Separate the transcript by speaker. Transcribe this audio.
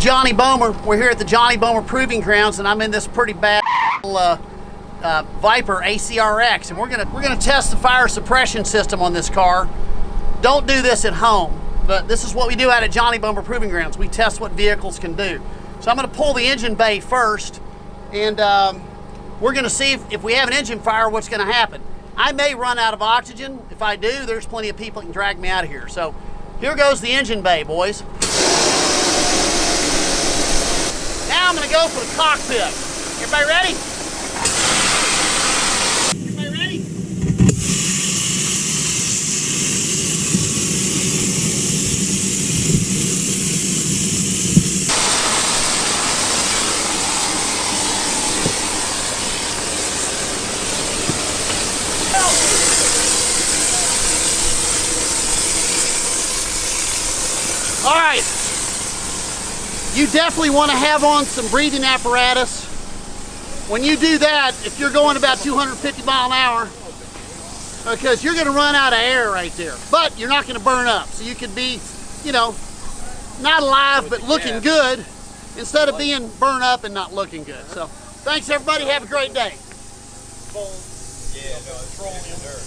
Speaker 1: Johnny Bohmer. We're here at the Johnny Bohmer Proving Grounds, and I'm in this pretty bad Viper ACR-X, and we're gonna test the fire suppression system on this car. Don't do this at home, but this is what we do out at Johnny Bohmer Proving Grounds. We test what vehicles can do. So I'm gonna pull the engine bay first, and we're gonna see if we have an engine fire, what's gonna happen. I may run out of oxygen. If I do, there's plenty of people that can drag me out of here. So here goes the engine bay, boys. Now I'm gonna go for the cockpit. Everybody ready? Everybody ready? All right. You definitely want to have on some breathing apparatus. When you do that, if you're going about 250 miles an hour, because you're going to run out of air right there, but you're not going to burn up. So you could be, you know, not alive, but looking good instead of being burned up and not looking good. So thanks everybody. Have a great day.
Speaker 2: Yeah, no, it's rolling in dirt.